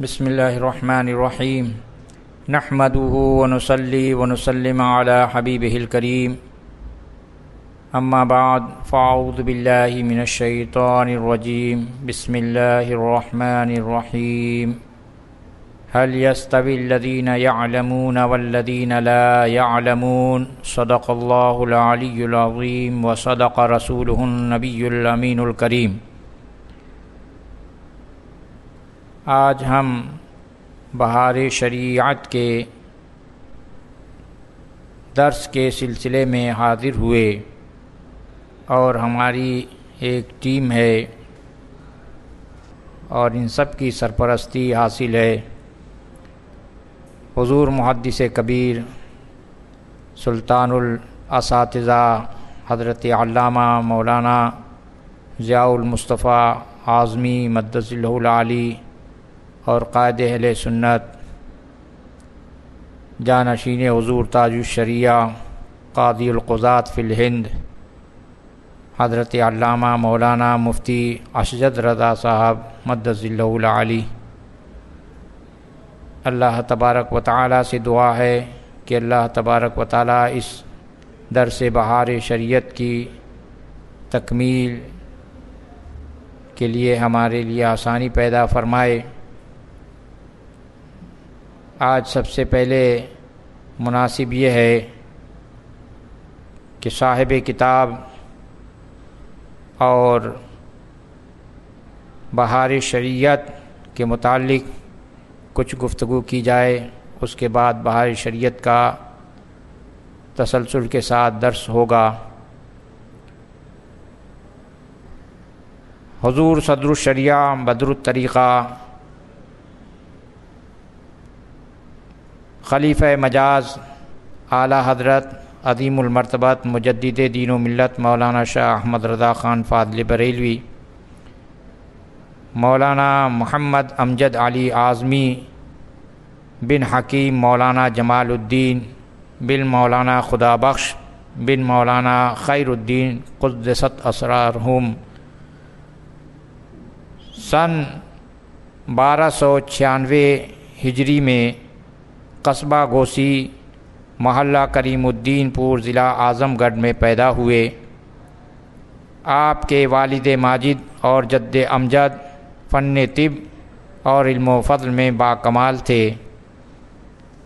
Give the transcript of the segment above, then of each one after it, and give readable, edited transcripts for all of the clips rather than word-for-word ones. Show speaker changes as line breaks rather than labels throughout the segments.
بسم اللہ الرحمن الرحیم نحمده ونصلی ونسلم علی حبیبہ الکریم اما بعد فاعوذ باللہ من الشیطان الرجیم بسم اللہ الرحمن الرحیم هل يستوي الذين يعلمون والذين لا يعلمون صدق اللہ العلی العظیم وصدق رسولہ النبی الامین الکریم۔ آج ہم بہار شریعت کے درس کے سلسلے میں حاضر ہوئے اور ہماری ایک ٹیم ہے اور ان سب کی سرپرستی حاصل ہے حضور محدث کبیر سلطان الاساتذہ حضرت علامہ مولانا ضیاء المصطفیٰ اعظمی مدث اللہ العالی اور قائد اہل سنت جانشین حضور تاج الشریعہ قاضی القضات فی الہند حضرت علامہ مولانا مفتی اشجد رضا صاحب مدث اللہ العالی۔ اللہ تبارک و تعالی سے دعا ہے کہ اللہ تبارک و تعالی اس درس بہار شریعت کی تکمیل کے لیے ہمارے لیے آسانی پیدا فرمائے۔ آج سب سے پہلے مناسب یہ ہے کہ صاحب کتاب اور بہار شریعت کے متعلق کچھ گفتگو کی جائے، اس کے بعد بہار شریعت کا تسلسل کے ساتھ درس ہوگا۔ حضور صدر الشریعہ بدر الطریقہ خلیفہ مجاز اعلیٰ حضرت عظیم المرتبت مجدد دین و ملت مولانا شاہ احمد رضا خان فاضل بریلوی، مولانا محمد امجد علی اعظمی بن حکیم مولانا جمال الدین بن مولانا خدا بخش بن مولانا خیر الدین قدست اسرارہم سن 1296 ہجری میں قصبہ گوسی محلہ کریم الدین پور ضلع اعظم گڑھ میں پیدا ہوئے۔ آپ کے والد ماجد اور جد امجد فن طب اور علم و فضل میں باکمال تھے۔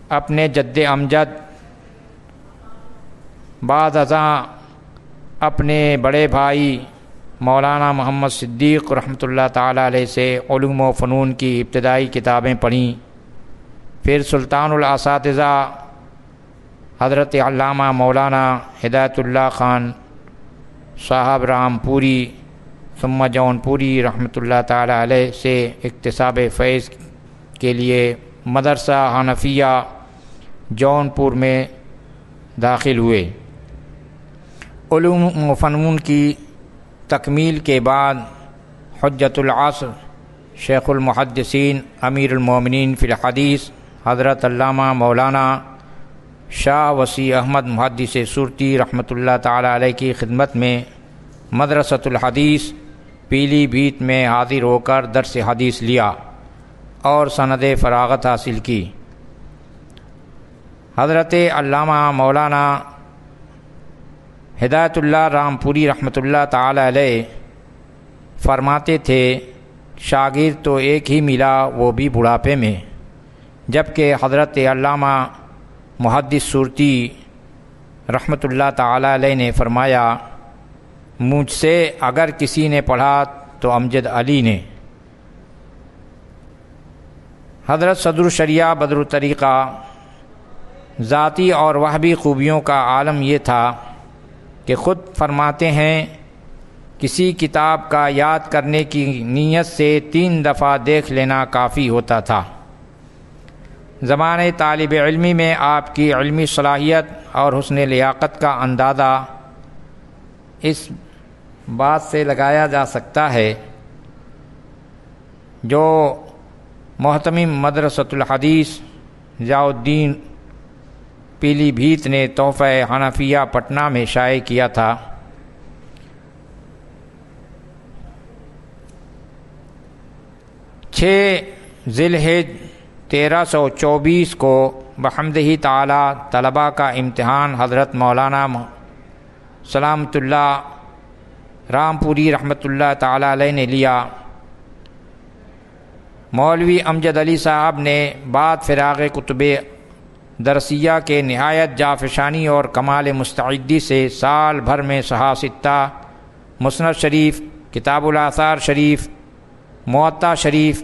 اپنے جد امجد بعد ازاں اپنے بڑے بھائی مولانا محمد صدیق رحمۃ اللہ تعالی علیہ سے علوم و فنون کی ابتدائی کتابیں پڑھیں۔ پھر سلطان الاساتذہ حضرت علامہ مولانا ہدایت اللہ خان صاحب رام پوری ثم جون پوری رحمۃ اللہ تعالی علیہ سے اکتساب فیض کے لیے مدرسہ حنفیہ جون پور میں داخل ہوئے۔ علوم و فنون کی تکمیل کے بعد حجت العصر شیخ المحدثین امیر المومنین فی الحدیث حضرت علامہ مولانا شاہ وسیع احمد محدث سورتی رحمۃ اللہ تعالی علیہ کی خدمت میں مدرسۃ الحدیث پیلی بھیت میں حاضر ہو کر درس حدیث لیا اور سند فراغت حاصل کی۔ حضرت علامہ مولانا ہدایت اللہ رام پوری رحمۃ اللہ تعالی علیہ فرماتے تھے شاگرد تو ایک ہی ملا وہ بھی بڑھاپے میں، جبکہ حضرت علامہ محدث سورتی رحمۃ اللہ تعالی علیہ نے فرمایا مجھ سے اگر کسی نے پڑھا تو امجد علی نے۔ حضرت صدر الشریعہ بدر الطریقہ ذاتی اور وہبی خوبیوں کا عالم یہ تھا کہ خود فرماتے ہیں کسی کتاب کا یاد کرنے کی نیت سے 3 دفعہ دیکھ لینا کافی ہوتا تھا۔ زمانۂ طالب علمی میں آپ کی علمی صلاحیت اور حسن لیاقت کا اندازہ اس بات سے لگایا جا سکتا ہے جو محتمم مدرسۃ الحدیث ضیاء الدین پیلی بھیت نے تحفہ حنفیہ پٹنہ میں شائع کیا تھا۔ 6 ذی الحج 1324 کو بحمدہ تعالی طلباء کا امتحان حضرت مولانا سلامت اللہ رامپوری رحمۃ اللہ تعالی علیہ نے لیا۔ مولوی امجد علی صاحب نے بعد فراغ کتب درسیہ کے نہایت جافشانی اور کمال مستعدی سے سال بھر میں صحاح ستہ، مسند شریف، کتاب الآثار شریف، موطا شریف،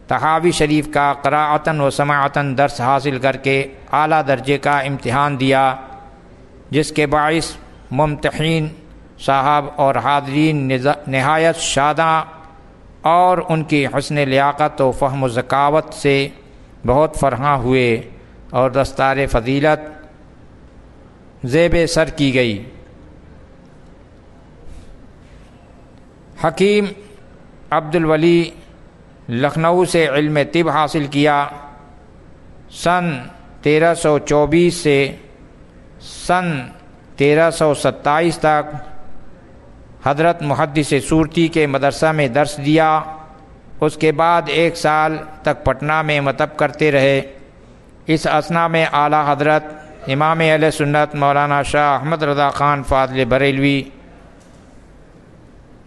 تحاوی شریف کا قراءتاً و سماعتاً درس حاصل کر کے اعلیٰ درجے کا امتحان دیا، جس کے باعث ممتحن صاحب اور حاضرین نہایت شاداں اور ان کی حسن لیاقت و فہم و ذکاوت سے بہت فرحاں ہوئے اور دستار فضیلت زیب سر کی گئی۔ حکیم عبد الولی لکھنؤ سے علم طب حاصل کیا۔ سن 1324 سے سن 1327 تک حضرت محدث صورتی کے مدرسہ میں درس دیا۔ اس کے بعد 1 سال تک پٹنہ میں مطب کرتے رہے۔ اس اثناء میں اعلیٰ حضرت امام اہل سنت مولانا شاہ احمد رضا خان فاضل بریلوی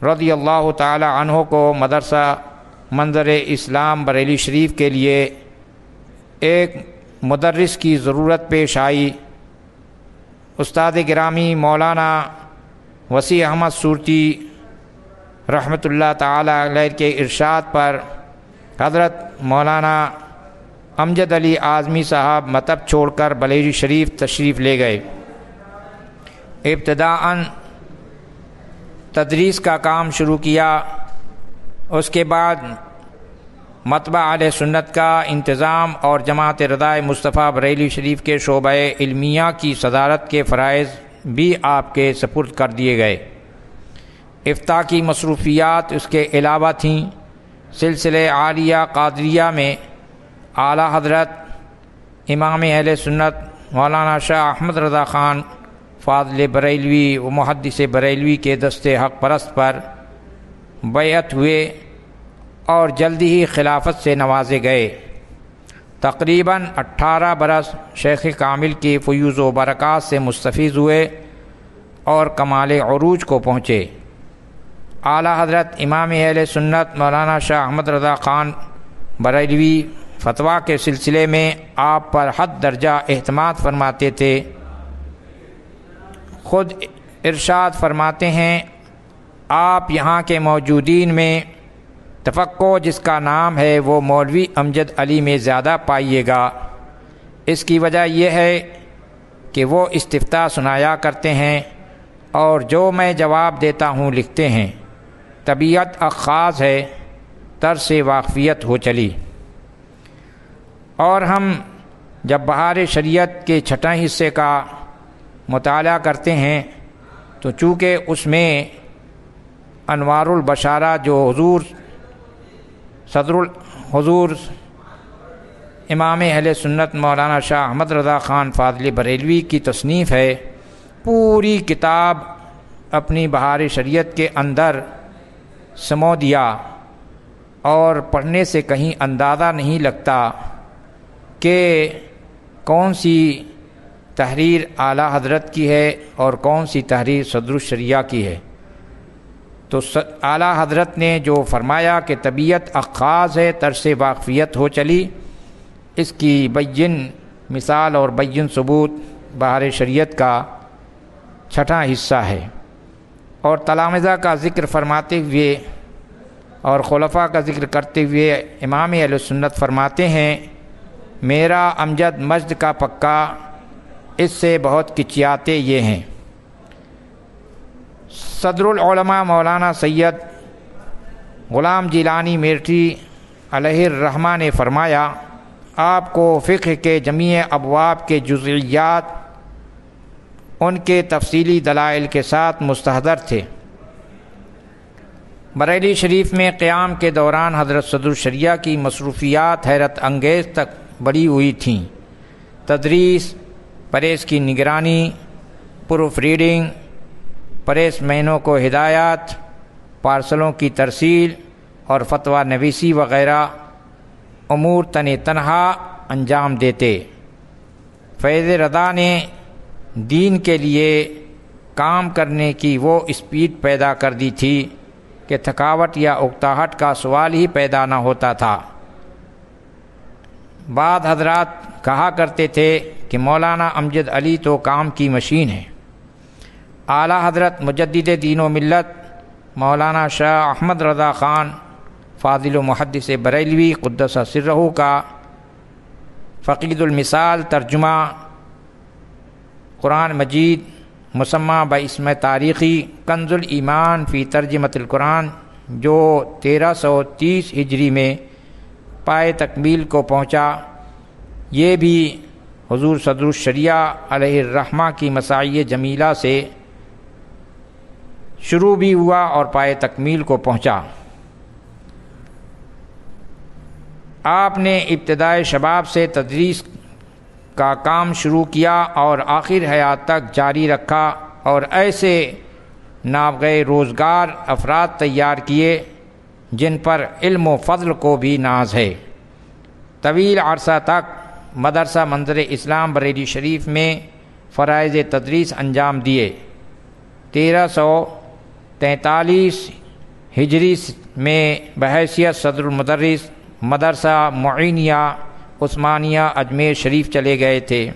رضی اللہ تعالی عنہ کو مدرسہ منظر اسلام بریلی شریف کے لیے ایک مدرس کی ضرورت پیش آئی۔ استاد گرامی مولانا وسیع احمد صورتی رحمۃ اللہ تعالی علیہ کے ارشاد پر حضرت مولانا امجد علی اعظمی صاحب مطب چھوڑ کر بریلی شریف تشریف لے گئے۔ ابتداءً تدریس کا کام شروع کیا۔ اس کے بعد مطبع اہل سنت کا انتظام اور جماعت رضائے مصطفیٰ بریلی شریف کے شعبہ علمیہ کی صدارت کے فرائض بھی آپ کے سپرد کر دیے گئے۔ افتاء کی مصروفیات اس کے علاوہ تھیں۔ سلسلہ عالیہ قادریہ میں اعلیٰ حضرت امام اہل سنت مولانا شاہ احمد رضا خان فاضل بریلوی و محدث بریلوی کے دست حق پرست پر بیعت ہوئے اور جلدی ہی خلافت سے نوازے گئے۔ تقریباً 18 برس شیخ کامل کی فیوز و برکات سے مستفیض ہوئے اور کمال عروج کو پہنچے۔ اعلیٰ حضرت امام اہل سنت مولانا شاہ احمد رضا خان بریلوی فتویٰ کے سلسلے میں آپ پر حد درجہ اعتماد فرماتے تھے۔ خود ارشاد فرماتے ہیں، آپ یہاں کے موجودین میں تفقہ جس کا نام ہے وہ مولوی امجد علی میں زیادہ پائیے گا۔ اس کی وجہ یہ ہے کہ وہ استفتاء سنایا کرتے ہیں اور جو میں جواب دیتا ہوں لکھتے ہیں۔ طبیعت خاص ہے، طرز واقفیت ہو چلی۔ اور ہم جب بہار شریعت کے چھٹے حصے کا مطالعہ کرتے ہیں تو چونکہ اس میں انوار البشارہ جو صدر الحضور امام اہل سنت مولانا شاہ احمد رضا خان فاضل بریلوی کی تصنیف ہے، پوری کتاب اپنی بہار شریعت کے اندر سمو دیا اور پڑھنے سے کہیں اندازہ نہیں لگتا کہ کون سی تحریر اعلیٰ حضرت کی ہے اور کون سی تحریر صدر الشریعہ کی ہے۔ تو اعلیٰ حضرت نے جو فرمایا کہ طبیعت اخاذ ہے، طرز واقفیت ہو چلی، اس کی بین مثال اور بین ثبوت بہار شریعت کا چھٹا حصہ ہے۔ اور تلامذہ کا ذکر فرماتے ہوئے اور خلفاء کا ذکر کرتے ہوئے امام اہل سنت فرماتے ہیں، میرا امجد مجد کا پکا، اس سے بہت کچیاتے یہ ہیں۔ صدر العلماء مولانا سید غلام جیلانی میرٹھی علیہ الرحمہ نے فرمایا، آپ کو فقہ کے جمیع ابواب کے جزئیات ان کے تفصیلی دلائل کے ساتھ مستحضر تھے۔ بریلی شریف میں قیام کے دوران حضرت صدر الشریعہ کی مصروفیات حیرت انگیز تک بڑھی ہوئی تھیں۔ تدریس، پریس کی نگرانی، پروف ریڈنگ، پریس مینوں کو ہدایات، پارسلوں کی ترسیل اور فتویٰ نویسی وغیرہ امور تنہا انجام دیتے۔ فیض رضا نے دین کے لیے کام کرنے کی وہ اسپیڈ پیدا کر دی تھی کہ تھکاوٹ یا اکتاہٹ کا سوال ہی پیدا نہ ہوتا تھا۔ بعض حضرات کہا کرتے تھے کہ مولانا امجد علی تو کام کی مشین ہے۔ اعلیٰ حضرت مجدد دین و ملت مولانا شاہ احمد رضا خان فاضل و محدث بریلوی قدس سرہ کا فقید المثال ترجمہ قرآن مجید مسمى باسم تاریخی کنز الایمان فی ترجمۃ القرآن، جو 1330 ہجری میں پائے تکمیل کو پہنچا، یہ بھی حضور صدر الشریعہ علیہ الرحمہ کی مساعی جمیلہ سے شروع بھی ہوا اور پائے تکمیل کو پہنچا۔ آپ نے ابتدائے شباب سے تدریس کا کام شروع کیا اور آخر حیات تک جاری رکھا، اور ایسے نابغہ روزگار افراد تیار کیے جن پر علم و فضل کو بھی ناز ہے۔ طویل عرصہ تک مدرسہ منظر اسلام بریلی شریف میں فرائض تدریس انجام دیے۔ 1343 ہجری میں بحیثیت صدر المدرس مدرسہ معینیہ عثمانیہ اجمیر شریف چلے گئے تھے۔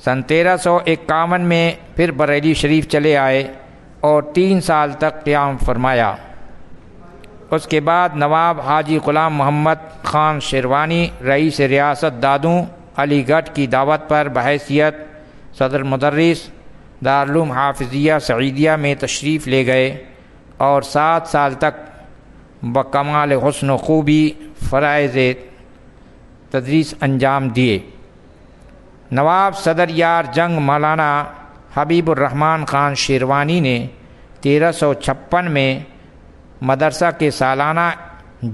سن 1351 میں پھر بریلی شریف چلے آئے اور 3 سال تک قیام فرمایا۔ اس کے بعد نواب حاجی غلام محمد خان شیروانی رئیس ریاست دادوں علی گڑھ کی دعوت پر بحیثیت صدر مدرس دارالعلوم حافظیہ سعیدیہ میں تشریف لے گئے اور 7 سال تک بکمال حسن و خوبی فرائض تدریس انجام دیے۔ نواب صدر یار جنگ مولانا حبیب الرحمن خان شیروانی نے 1356 میں مدرسہ کے سالانہ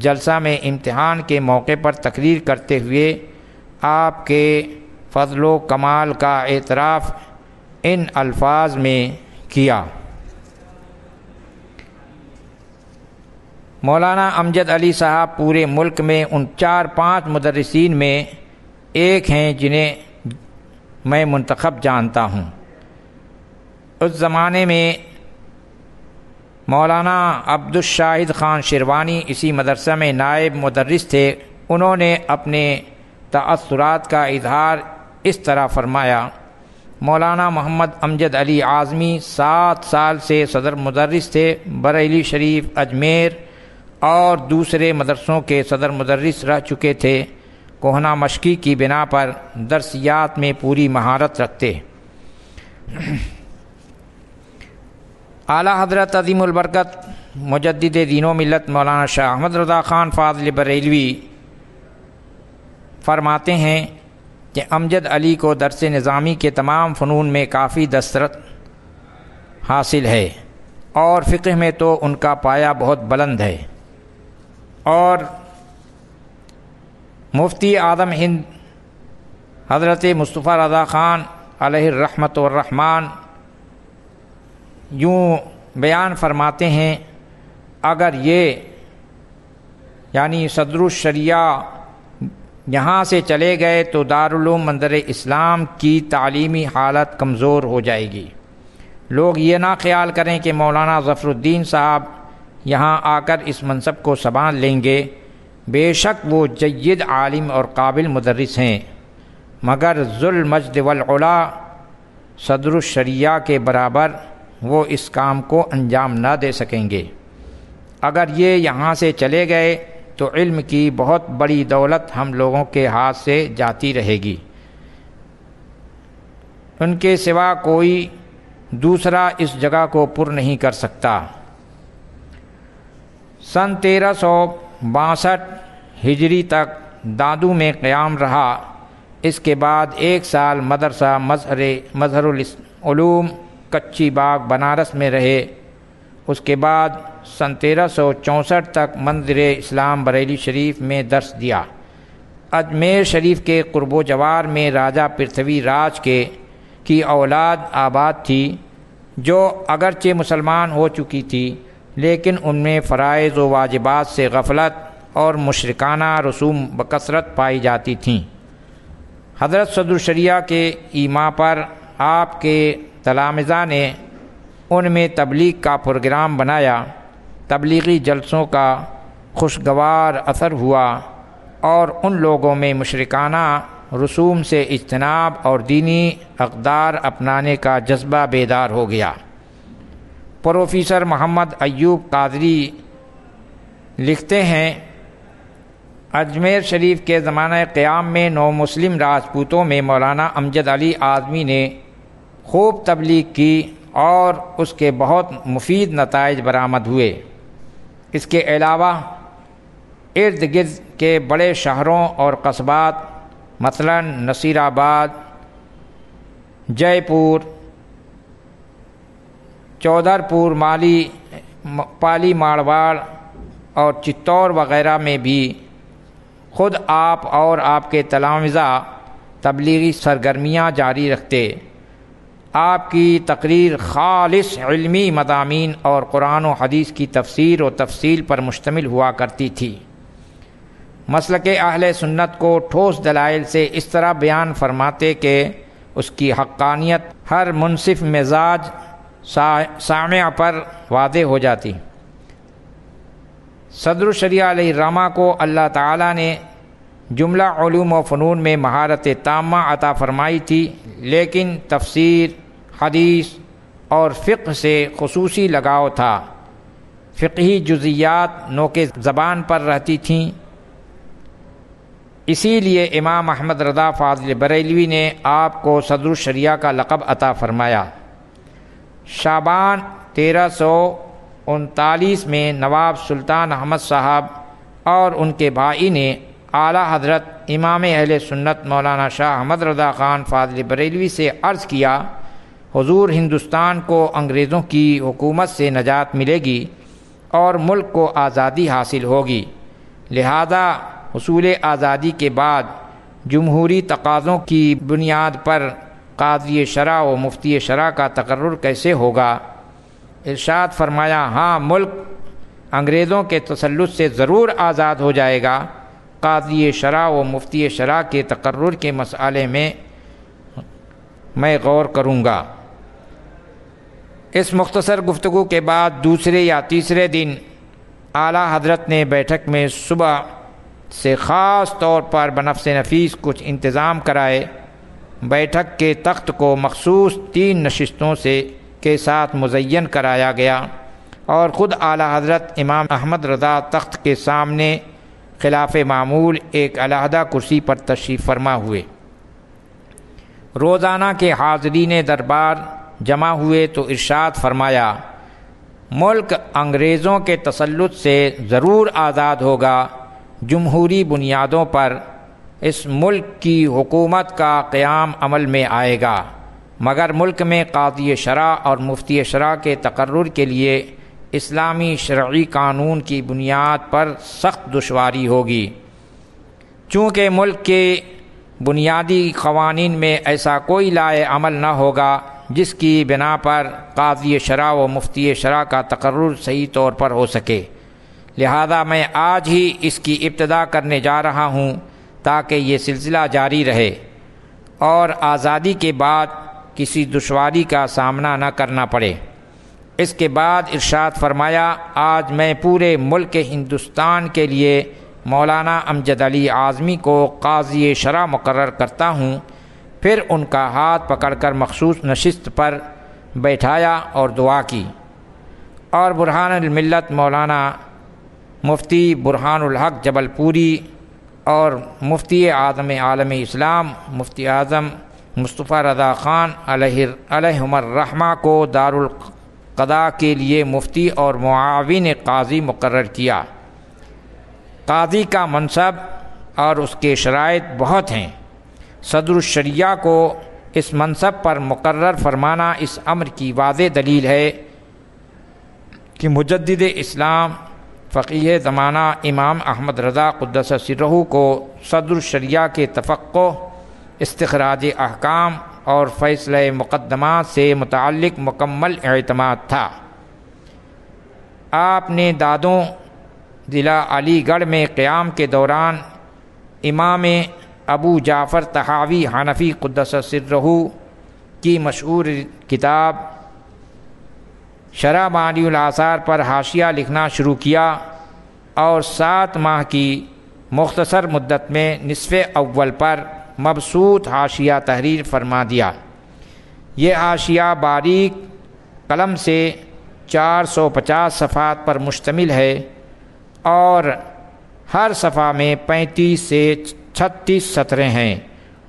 جلسہ میں امتحان کے موقع پر تقریر کرتے ہوئے آپ کے فضل و کمال کا اعتراف ان الفاظ میں کیا: مولانا امجد علی صاحب پورے ملک میں ان 4-5 مدرسین میں ایک ہیں جنہیں میں منتخب جانتا ہوں۔ اس زمانے میں مولانا عبدالشاہد خان شیروانی اسی مدرسہ میں نائب مدرس تھے۔ انہوں نے اپنے تأثرات کا اظہار اس طرح فرمایا: مولانا محمد امجد علی اعظمی 7 سال سے صدر مدرس تھے، بریلی شریف، اجمیر اور دوسرے مدرسوں کے صدر مدرس رہ چکے تھے۔ کوہنہ مشقی کی بنا پر درسیات میں پوری مہارت رکھتے۔ اعلیٰ حضرت عظیم البرکت مجدد دین و ملت مولانا شاہ احمد رضا خان فاضل بریلوی فرماتے ہیں کہ امجد علی کو درس نظامی کے تمام فنون میں کافی دسترس حاصل ہے، اور فقہ میں تو ان کا پایہ بہت بلند ہے، اور مفتی اعظم ہند حضرت مصطفیٰ رضا خان علیہ الرحمۃ والرحمان یوں بیان فرماتے ہیں: اگر یہ یعنی صدر الشریعہ یہاں سے چلے گئے تو دارالعلوم منظر اسلام کی تعلیمی حالت کمزور ہو جائے گی۔ لوگ یہ نہ خیال کریں کہ مولانا ظفر الدین صاحب یہاں آ کر اس منصب کو سنبھال لیں گے۔ بے شک وہ جید عالم اور قابل مدرس ہیں، مگر ذو المجد والعلا صدر الشریعہ کے برابر وہ اس کام کو انجام نہ دے سکیں گے۔ اگر یہ یہاں سے چلے گئے تو علم کی بہت بڑی دولت ہم لوگوں کے ہاتھ سے جاتی رہے گی، ان کے سوا کوئی دوسرا اس جگہ کو پر نہیں کر سکتا۔ سن 1362 ہجری تک دادو میں قیام رہا۔ اس کے بعد 1 سال مدرسہ مظہر العلوم کچی باغ بنارس میں رہے۔ اس کے بعد سن 1364 تک منظر اسلام بریلی شریف میں درس دیا۔ اجمیر شریف کے قرب و جوار میں راجہ پرتھوی راج کی اولاد آباد تھی، جو اگرچہ مسلمان ہو چکی تھی لیکن ان میں فرائض و واجبات سے غفلت اور مشرکانہ رسوم بکثرت پائی جاتی تھیں۔ حضرت صدر الشریعہ کے ایما پر آپ کے تلامذہ نے ان میں تبلیغ کا پروگرام بنایا۔ تبلیغی جلسوں کا خوشگوار اثر ہوا اور ان لوگوں میں مشرکانہ رسوم سے اجتناب اور دینی اقدار اپنانے کا جذبہ بیدار ہو گیا۔ پروفیسر محمد ایوب قادری لکھتے ہیں، اجمیر شریف کے زمانہ قیام میں نو مسلم راجپوتوں میں مولانا امجد علی اعظمی نے خوب تبلیغ کی اور اس کے بہت مفید نتائج برآمد ہوئے۔ اس کے علاوہ ارد گرد کے بڑے شہروں اور قصبات مثلا نصیر آباد، جے پور، چودھر پور، پالی مارواڑ اور چتور وغیرہ میں بھی خود آپ اور آپ کے تلامذہ تبلیغی سرگرمیاں جاری رکھتے۔ آپ کی تقریر خالص علمی مضامین اور قرآن و حدیث کی تفسیر و تفصیل پر مشتمل ہوا کرتی تھی۔ مسلک اہل سنت کو ٹھوس دلائل سے اس طرح بیان فرماتے کہ اس کی حقانیت ہر منصف مزاج سامع پر واضح ہو جاتی۔ صدر الشریعہ علیہ الرحمہ کو اللہ تعالیٰ نے جملہ علوم و فنون میں مہارت تامہ عطا فرمائی تھی، لیکن تفسیر، حدیث اور فقہ سے خصوصی لگاؤ تھا۔ فقہی جزیات نوک زبان پر رہتی تھیں، اسی لیے امام احمد رضا فاضل بریلوی نے آپ کو صدر الشریعہ کا لقب عطا فرمایا۔ شعبان 1339 میں نواب سلطان احمد صاحب اور ان کے بھائی نے اعلیٰ حضرت امام اہل سنت مولانا شاہ احمد رضا خان فاضل بریلوی سے عرض کیا، حضور ہندوستان کو انگریزوں کی حکومت سے نجات ملے گی اور ملک کو آزادی حاصل ہوگی، لہذا حصول آزادی کے بعد جمہوری تقاضوں کی بنیاد پر قاضی شرع و مفتی شرع کا تقرر کیسے ہوگا؟ ارشاد فرمایا، ہاں، ملک انگریزوں کے تسلط سے ضرور آزاد ہو جائے گا۔ قاضی شرع و مفتی شرع کے تقرر کے مسئلے میں غور کروں گا۔ اس مختصر گفتگو کے بعد دوسرے یا تیسرے دن اعلیٰ حضرت نے بیٹھک میں صبح سے خاص طور پر بنفس نفیس کچھ انتظام کرائے۔ بیٹھک کے تخت کو مخصوص 3 نشستوں کے ساتھ مزین کرایا گیا اور خود اعلیٰ حضرت امام احمد رضا تخت کے سامنے خلاف معمول ایک علیحدہ کرسی پر تشریف فرما ہوئے۔ روزانہ کے حاضرین دربار جمع ہوئے تو ارشاد فرمایا، ملک انگریزوں کے تسلط سے ضرور آزاد ہوگا، جمہوری بنیادوں پر اس ملک کی حکومت کا قیام عمل میں آئے گا، مگر ملک میں قاضی شرع اور مفتی شرع کے تقرر کے لیے اسلامی شرعی قانون کی بنیاد پر سخت دشواری ہوگی، چونکہ ملک کے بنیادی قوانین میں ایسا کوئی لائحہ عمل نہ ہوگا جس کی بنا پر قاضی شرع و مفتی شرع کا تقرر صحیح طور پر ہو سکے، لہذا میں آج ہی اس کی ابتدا کرنے جا رہا ہوں تاکہ یہ سلسلہ جاری رہے اور آزادی کے بعد کسی دشواری کا سامنا نہ کرنا پڑے۔ اس کے بعد ارشاد فرمایا، آج میں پورے ملک ہندوستان کے لیے مولانا امجد علی اعظمی کو قاضی شرع مقرر کرتا ہوں۔ پھر ان کا ہاتھ پکڑ کر مخصوص نشست پر بیٹھایا اور دعا کی، اور برہان الملت مولانا مفتی برہان الحق جبل پوری اور مفتی اعظم عالم اسلام مفتی اعظم مصطفیٰ رضا خان علیہم الرحمہ کو دارالقضاء کے لیے مفتی اور معاون قاضی مقرر کیا۔ قاضی کا منصب اور اس کے شرائط بہت ہیں۔ صدر الشریعہ کو اس منصب پر مقرر فرمانا اس امر کی واضح دلیل ہے کہ مجدد اسلام فقیہ زمانہ امام احمد رضا قدس سرہ کو صدر الشریعہ کے تفقہ، استخراج احکام اور فیصلہ مقدمات سے متعلق مکمل اعتماد تھا۔ آپ نے ضلع علی گڑھ میں قیام کے دوران امام ابو جعفر طحاوی حنفی قدس سرہ کی مشہور کتاب شرح معانی الآثار پر حاشیہ لکھنا شروع کیا اور 7 ماہ کی مختصر مدت میں نصف اول پر مبسوط حاشیہ تحریر فرما دیا۔ یہ حاشیہ باریک قلم سے 450 صفحات پر مشتمل ہے اور ہر صفحہ میں 35 سے 36 سطریں ہیں۔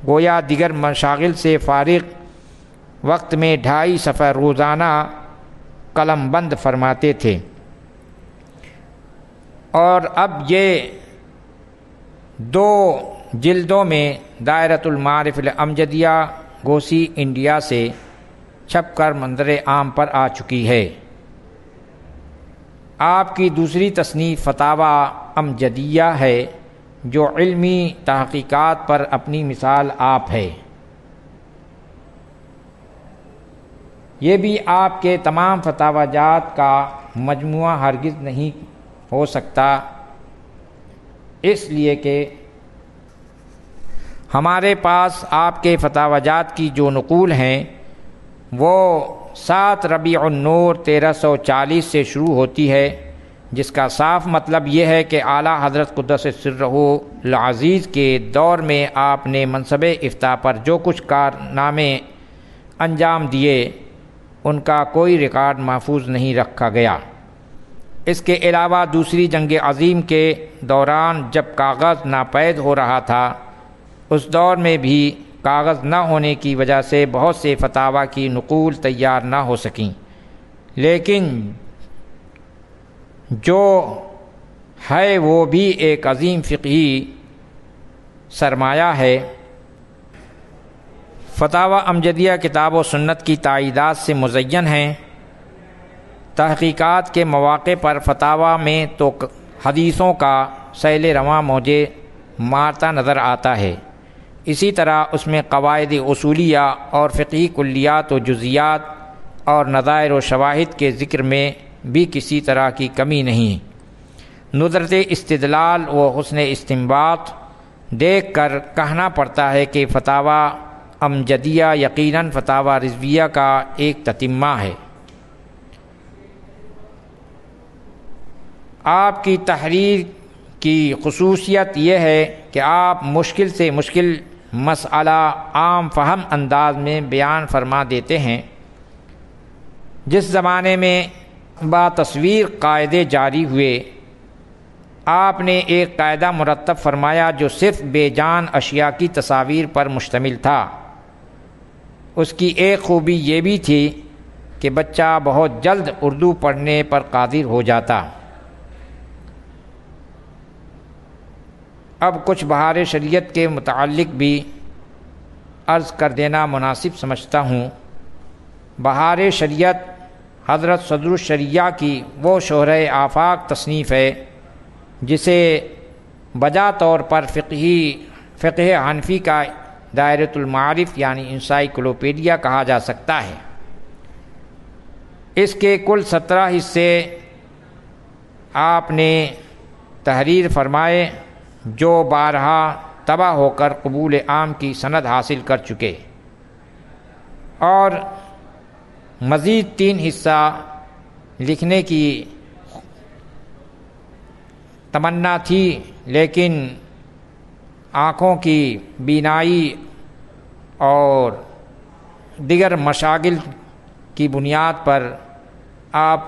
گویا دیگر مشاغل سے فارغ وقت میں 2.5 صفحہ روزانہ قلم بند فرماتے تھے، اور اب یہ 2 جلدوں میں دائرۃ المعارف الامجدیہ گوسی انڈیا سے چھپ کر منظر عام پر آ چکی ہے۔ آپ کی دوسری تصنیف فتاوی امجدیہ ہے جو علمی تحقیقات پر اپنی مثال آپ ہے۔ یہ بھی آپ کے تمام فتاوی جات کا مجموعہ ہرگز نہیں ہو سکتا، اس لیے کہ ہمارے پاس آپ کے فتاوی جات کی جو نقول ہیں وہ 7 ربیع النور 1340 سے شروع ہوتی ہے، جس کا صاف مطلب یہ ہے کہ اعلیٰ حضرت قدس سرہ العزیز کے دور میں آپ نے منصب افتاء پر جو کچھ کارنامے انجام دیے ان کا کوئی ریکارڈ محفوظ نہیں رکھا گیا۔ اس کے علاوہ دوسری جنگ عظیم کے دوران جب کاغذ ناپید ہو رہا تھا، اس دور میں بھی کاغذ نہ ہونے کی وجہ سے بہت سے فتاوی کی نقول تیار نہ ہو سکیں، لیکن جو ہے وہ بھی ایک عظیم فقہی سرمایہ ہے۔ فتاوی امجدیہ کتاب و سنت کی تائیدات سے مزین ہیں۔ تحقیقات کے مواقع پر فتاوی میں تو حدیثوں کا سیل رواں موجے مارتا نظر آتا ہے، اسی طرح اس میں قواعد اصولیہ اور فقہی کلیات و جزیات اور نظائر و شواہد کے ذکر میں بھی کسی طرح کی کمی نہیں۔ ندرت استدلال و حسن استنباط دیکھ کر کہنا پڑتا ہے کہ فتاوی امجدیہ یقیناً فتاوی رضویہ کا ایک تتمہ ہے۔ آپ کی تحریر کی خصوصیت یہ ہے کہ آپ مشکل سے مشکل مسئلہ عام فہم انداز میں بیان فرما دیتے ہیں۔ جس زمانے میں با تصویر قاعدے جاری ہوئے، آپ نے ایک قاعدہ مرتب فرمایا جو صرف بے جان اشیاء کی تصاویر پر مشتمل تھا۔ اس کی ایک خوبی یہ بھی تھی کہ بچہ بہت جلد اردو پڑھنے پر قادر ہو جاتا۔ اب کچھ بہار شریعت کے متعلق بھی عرض کر دینا مناسب سمجھتا ہوں۔ بہار شریعت حضرت صدر الشریعہ کی وہ شہرہ آفاق تصنیف ہے جسے بجا طور پر فقہ حنفی کا دائرۃ المعارف یعنی انسائکلوپیڈیا کہا جا سکتا ہے۔ اس کے کل 17 حصے آپ نے تحریر فرمائے جو بارہا طبع ہو کر قبول عام کی سند حاصل کر چکے، اور مزید 3 حصہ لکھنے کی تمنا تھی، لیکن آنکھوں کی بینائی اور دیگر مشاغل کی بنیاد پر آپ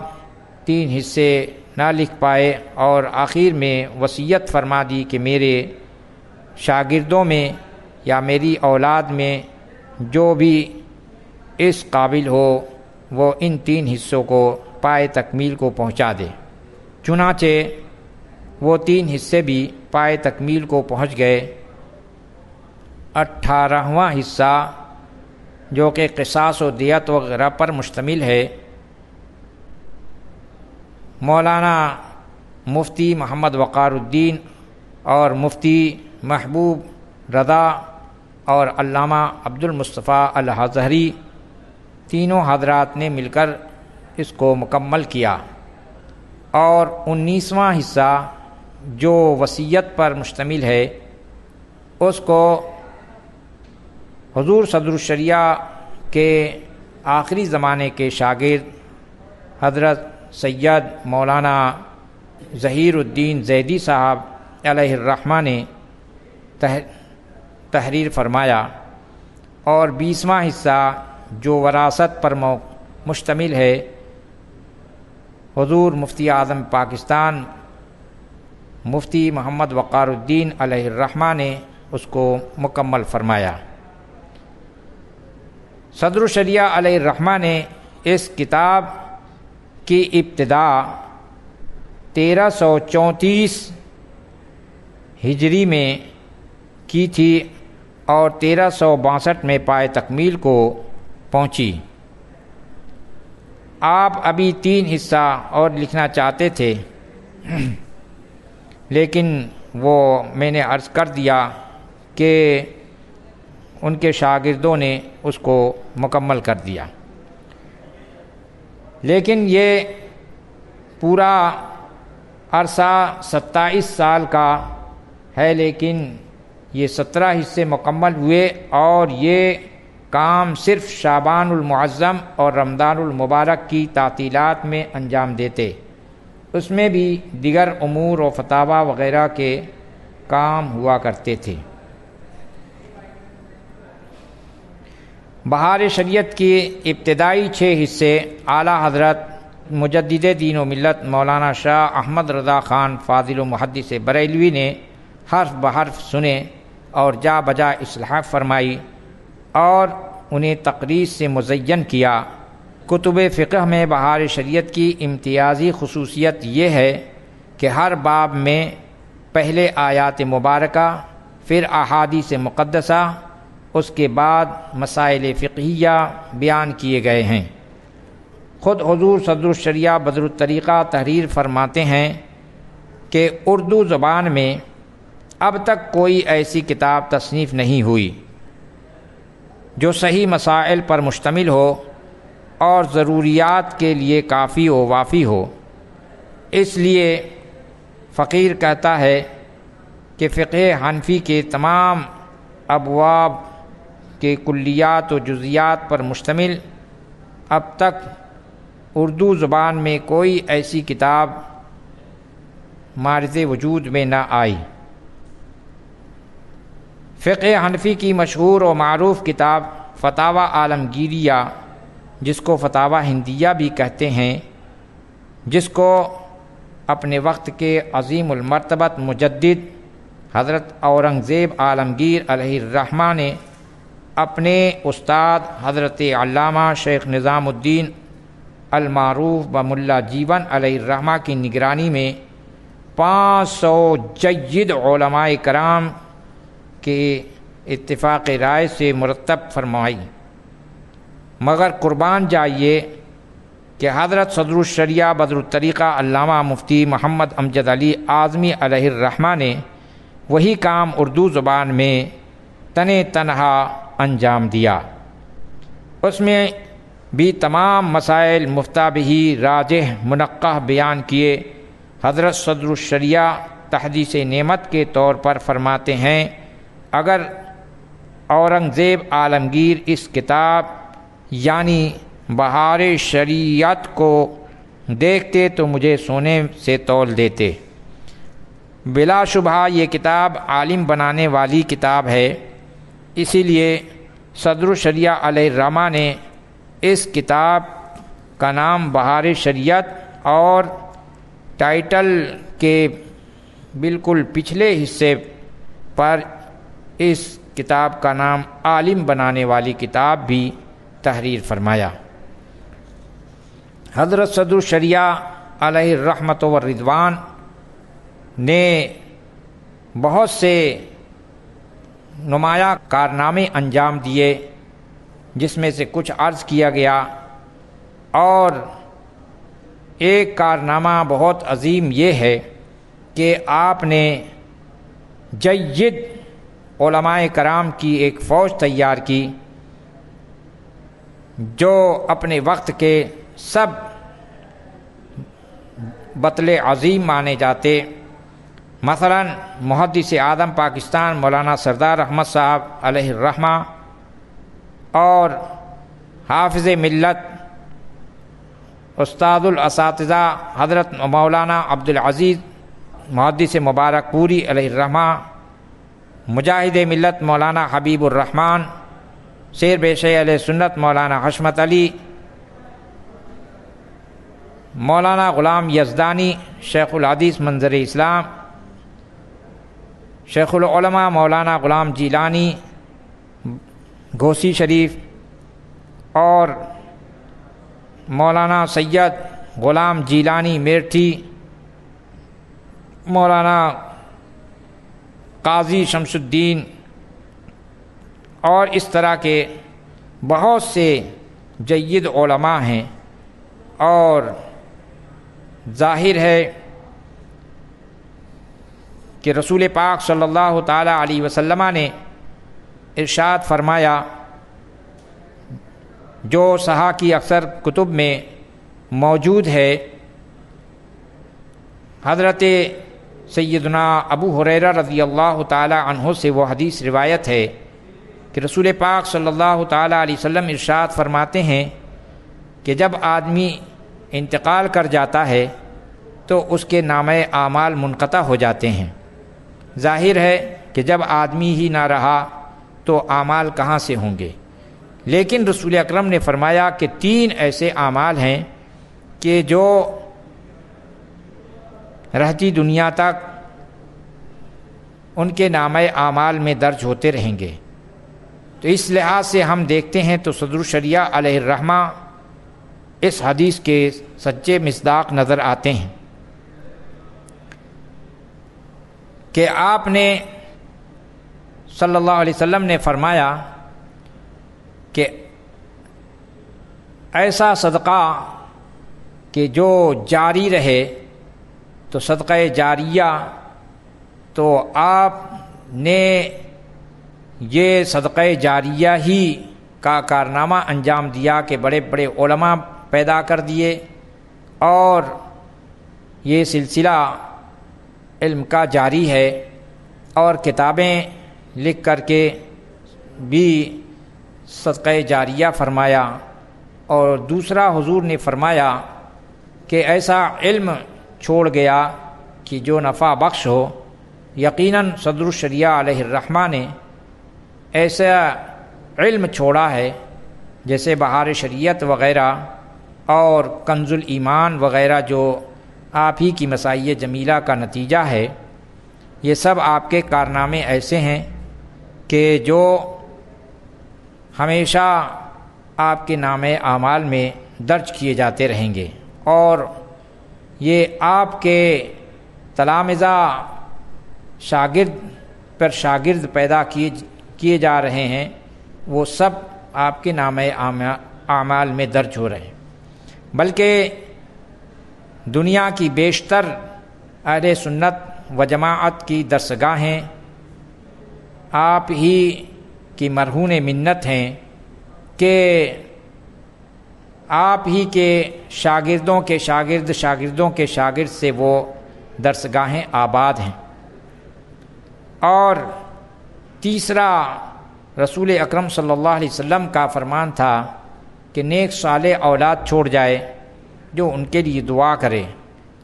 3 حصے نہ لکھ پائے، اور آخر میں وصیت فرما دی کہ میرے شاگردوں میں یا میری اولاد میں جو بھی اس قابل ہو وہ ان 3 حصوں کو پائے تکمیل کو پہنچا دے۔ چنانچہ وہ 3 حصے بھی پائے تکمیل کو پہنچ گئے۔ 18واں حصہ جو کہ قصاص و دیت وغیرہ پر مشتمل ہے، مولانا مفتی محمد وقار الدین اور مفتی محبوب رضا اور علامہ عبد المصطفیٰ الازہری تینوں حضرات نے مل کر اس کو مکمل کیا، اور 19واں حصہ جو وصیت پر مشتمل ہے اس کو حضور صدر الشریعہ کے آخری زمانے کے شاگرد حضرت سید مولانا ظہیر الدین زیدی صاحب علیہ الرحمہ نے تحریر فرمایا، اور 20واں حصہ جو وراثت پر مشتمل ہے حضور مفتی اعظم پاکستان مفتی محمد وقار الدین علیہ الرحمہ نے اس کو مکمل فرمایا۔ صدر الشریعہ علیہ الرحمہ نے اس کتاب کی ابتدا 1334 ہجری میں کی تھی اور 1362 میں پائے تکمیل کو پہنچی۔ آپ ابھی 3 حصہ اور لکھنا چاہتے تھے، لیکن وہ میں نے عرض کر دیا کہ ان کے شاگردوں نے اس کو مکمل کر دیا۔ لیکن یہ پورا عرصہ 27 سال کا ہے، لیکن یہ 17 حصے مکمل ہوئے، اور یہ کام صرف شعبان المعظم اور رمضان المبارک کی تعطیلات میں انجام دیتے، اس میں بھی دیگر امور و فتاوی وغیرہ کے کام ہوا کرتے تھے۔ بہار شریعت کی ابتدائی 6 حصے اعلیٰ حضرت مجدد دین و ملت مولانا شاہ احمد رضا خان فاضل و محدث بریلوی نے حرف بحرف سنے اور جا بجا اصلاح فرمائی اور انہیں تقریض سے مزین کیا۔ کتب فقہ میں بہار شریعت کی امتیازی خصوصیت یہ ہے کہ ہر باب میں پہلے آیات مبارکہ، پھر احادیث مقدسہ، اس کے بعد مسائل فقہیہ بیان کیے گئے ہیں۔ خود حضور صدر الشریعہ بدر الطریقہ تحریر فرماتے ہیں کہ اردو زبان میں اب تک کوئی ایسی کتاب تصنیف نہیں ہوئی جو صحیح مسائل پر مشتمل ہو اور ضروریات کے لیے کافی و وافی ہو۔ اس لیے فقیر کہتا ہے کہ فقہ حنفی کے تمام ابواب کے کلیات و جزیات پر مشتمل اب تک اردو زبان میں کوئی ایسی کتاب معرض وجود میں نہ آئی۔ فقہ حنفی کی مشہور و معروف کتاب فتاوی عالمگیریہ، جس کو فتاوی ہندیہ بھی کہتے ہیں، جس کو اپنے وقت کے عظیم المرتبت مجدد حضرت اورنگزیب عالمگیر علیہ الرحمہ نے اپنے استاد حضرت علامہ شیخ نظام الدین المعروف بملا جیون علیہ الرحمہ کی نگرانی میں 500 جید علماء کرام کے اتفاق رائے سے مرتب فرمائی، مگر قربان جائیے کہ حضرت صدر الشریعہ بدر الطریقہ علامہ مفتی محمد امجد علی اعظمی علیہ الرحمہ نے وہی کام اردو زبان میں تنہا انجام دیا۔ اس میں بھی تمام مسائل مفتابہی راجح منقح بیان کیے۔ حضرت صدر الشریعہ تحدیث نعمت کے طور پر فرماتے ہیں، اگر اورنگزیب عالمگیر اس کتاب یعنی بہار شریعت کو دیکھتے تو مجھے سونے سے تول دیتے۔ بلا شبہ یہ کتاب عالم بنانے والی کتاب ہے، اسی لیے صدر الشریعہ علیہ الرحمہ نے اس کتاب کا نام بہار شریعت اور ٹائٹل کے بالکل پچھلے حصے پر اس کتاب کا نام عالم بنانے والی کتاب بھی تحریر فرمایا۔ حضرت صدر الشریعہ علیہ الرحمۃ والرضوان نے بہت سے نمایاں کارنامے انجام دیے، جس میں سے کچھ عرض کیا گیا، اور ایک کارنامہ بہت عظیم یہ ہے کہ آپ نے جید علماء کرام کی ایک فوج تیار کی جو اپنے وقت کے سب بطل عظیم مانے جاتے، مثلا محدث اعظم پاکستان مولانا سردار احمد صاحب علیہ الرحمہ اور حافظ ملت استاد الاساتذہ حضرت مولانا عبدالعزیز محدث مبارک پوری علیہ الرحمہ، مجاہد ملت مولانا حبیب الرحمن، شیر بیش علیہ سنت مولانا حشمت علی، مولانا غلام یزدانی شیخ الحدیث منظر اسلام، شیخ العلماء مولانا غلام جیلانی گھوسی شریف، اور مولانا سید غلام جیلانی میرٹھی، مولانا قاضی شمس الدین، اور اس طرح کے بہت سے جید علماء ہیں۔ اور ظاہر ہے کہ رسول پاک صلی اللہ تعالی علیہ وسلم نے ارشاد فرمایا، جو صحاح کی اکثر کتب میں موجود ہے، حضرت سیدنا ابو ہریرہ رضی اللہ تعالی عنہ سے وہ حدیث روایت ہے کہ رسول پاک صلی اللہ تعالی علیہ وسلم ارشاد فرماتے ہیں کہ جب آدمی انتقال کر جاتا ہے تو اس کے نامہ اعمال منقطع ہو جاتے ہیں۔ ظاہر ہے کہ جب آدمی ہی نہ رہا تو اعمال کہاں سے ہوں گے، لیکن رسول اکرم نے فرمایا کہ 3 ایسے اعمال ہیں کہ جو رہتی دنیا تک ان کے نامہ اعمال میں درج ہوتے رہیں گے۔ تو اس لحاظ سے ہم دیکھتے ہیں تو صدر الشریعہ علیہ الرحمہ اس حدیث کے سچے مصداق نظر آتے ہیں کہ آپ نے صلی اللہ علیہ وسلم نے فرمایا کہ ایسا صدقہ کہ جو جاری رہے، تو صدقہ جاریہ، تو آپ نے یہ صدقہ جاریہ ہی کا کارنامہ انجام دیا کہ بڑے بڑے علماء پیدا کر دیے، اور یہ سلسلہ علم کا جاری ہے، اور کتابیں لکھ کر کے بھی صدقہ جاریہ فرمایا۔ اور دوسرا حضور نے فرمایا کہ ایسا علم چھوڑ گیا کہ جو نفع بخش ہو۔ یقیناً صدر الشریعہ علیہ الرحمہ نے ایسا علم چھوڑا ہے جیسے بہار شریعت وغیرہ اور کنز الایمان وغیرہ، جو آپ ہی کی مسائیہ جمیلہ کا نتیجہ ہے۔ یہ سب آپ کے کارنامے ایسے ہیں کہ جو ہمیشہ آپ کے نامہ اعمال میں درج کیے جاتے رہیں گے، اور یہ آپ کے تلامذہ شاگرد پر شاگرد پیدا کیے جا رہے ہیں، وہ سب آپ کے نامہ اعمال میں درج ہو رہے ہیں۔ بلکہ دنیا کی بیشتر اہل سنت و جماعت کی درسگاہیں آپ ہی کی مرہون منت ہیں کہ آپ ہی کے شاگردوں کے شاگرد شاگردوں کے شاگرد سے وہ درسگاہیں آباد ہیں۔ اور تیسرا، رسول اکرم صلی اللہ علیہ وسلم کا فرمان تھا کہ نیک صالح اولاد چھوڑ جائے جو ان کے لیے دعا کرے۔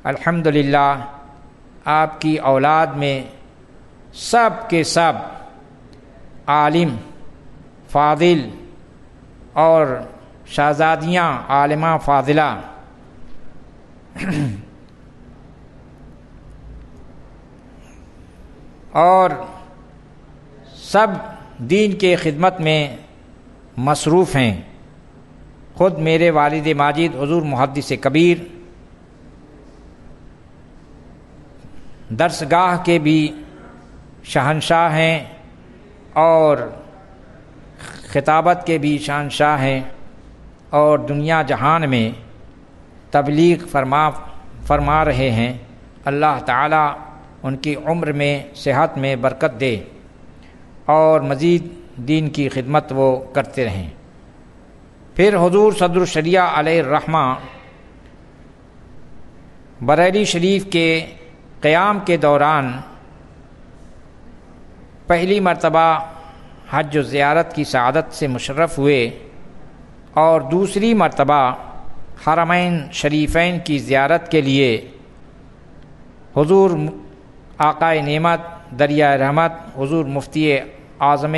الحمدللہ آپ کی اولاد میں سب کے سب عالم، فاضل اور شہزادیاں عالمہ فاضلہ اور سب دین کے خدمت میں مصروف ہیں۔ خود میرے والد ماجد حضور محدث کبیر درسگاہ کے بھی شہنشاہ ہیں اور خطابت کے بھی شہنشاہ ہیں، اور دنیا جہان میں تبلیغ فرما رہے ہیں۔ اللہ تعالیٰ ان کی عمر میں صحت میں برکت دے اور مزید دین کی خدمت وہ کرتے رہیں۔ پھر حضور صدر الشریعہ علیہ الرحمہ بریلی شریف کے قیام کے دوران پہلی مرتبہ حج و زیارت کی سعادت سے مشرف ہوئے اور دوسری مرتبہ حرمین شریفین کی زیارت کے لیے حضور آقائے نعمت دریائے رحمت حضور مفتی اعظم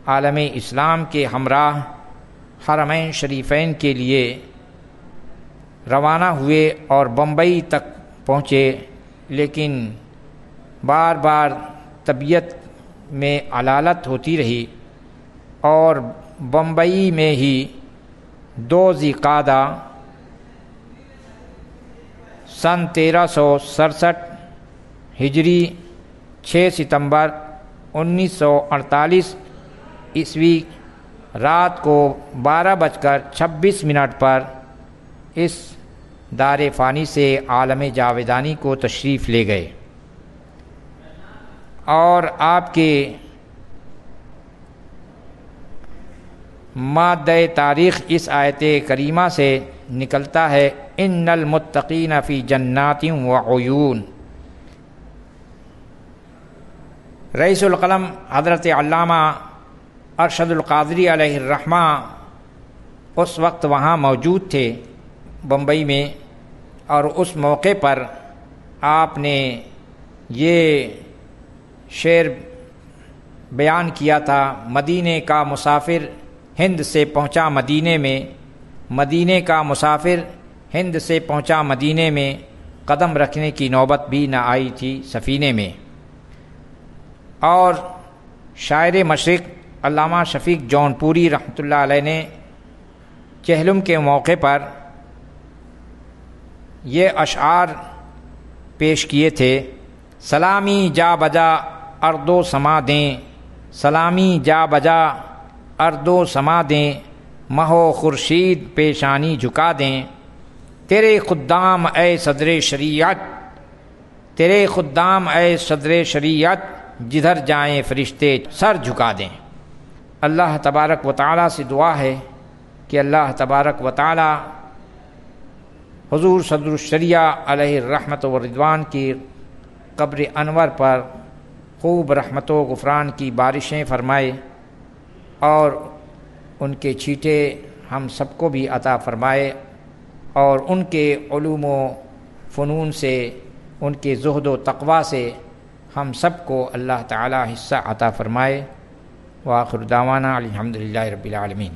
عالم اسلام کے ہمراہ حرمین شریفین کے لیے روانہ ہوئے اور بمبئی تک پہنچے، لیکن بار بار طبیعت میں علالت ہوتی رہی اور بمبئی میں ہی 2 ذی القعدہ سن 1367 ہجری 6 ستمبر 1948 عیسوی رات کو 12:26 پر اس دار فانی سے عالم جاودانی کو تشریف لے گئے، اور آپ کے مادہ تاریخ اس آیت کریمہ سے نکلتا ہے ان المتقین فی جنات وعیون۔ رئیس القلم حضرت علامہ ارشد القادری علیہ الرحمہ اس وقت وہاں موجود تھے بمبئی میں، اور اس موقع پر آپ نے یہ شعر بیان کیا تھا، مدینے کا مسافر ہند سے پہنچا مدینے میں، مدینے کا مسافر ہند سے پہنچا مدینے میں، قدم رکھنے کی نوبت بھی نہ آئی تھی سفینے میں۔ اور شاعر مشرق علامہ شفیق جون پوری رحمۃ اللہ علیہ نے چہلم کے موقع پر یہ اشعار پیش کیے تھے، سلامی جا بجا ارد و سما دیں، سلامی جا بجا ارد و سما دیں، مہو خورشید پیشانی جھکا دیں، تیرے خدام اے صدر شریعت، تیرے خدام اے صدر شریعت، جدھر جائیں فرشتے سر جھکا دیں۔ اللہ تبارک و تعالیٰ سے دعا ہے کہ اللہ تبارک و تعالیٰ حضور صدر الشریعہ علیہ الرحمت و رضوان کی قبر انور پر خوب رحمت و غفران کی بارشیں فرمائے، اور ان کے چھیٹے ہم سب کو بھی عطا فرمائے، اور ان کے علوم و فنون سے، ان کے زہد و تقوی سے ہم سب کو اللہ تعالی حصہ عطا فرمائے۔ وآخر دعوانا الحمدللہ رب العالمین۔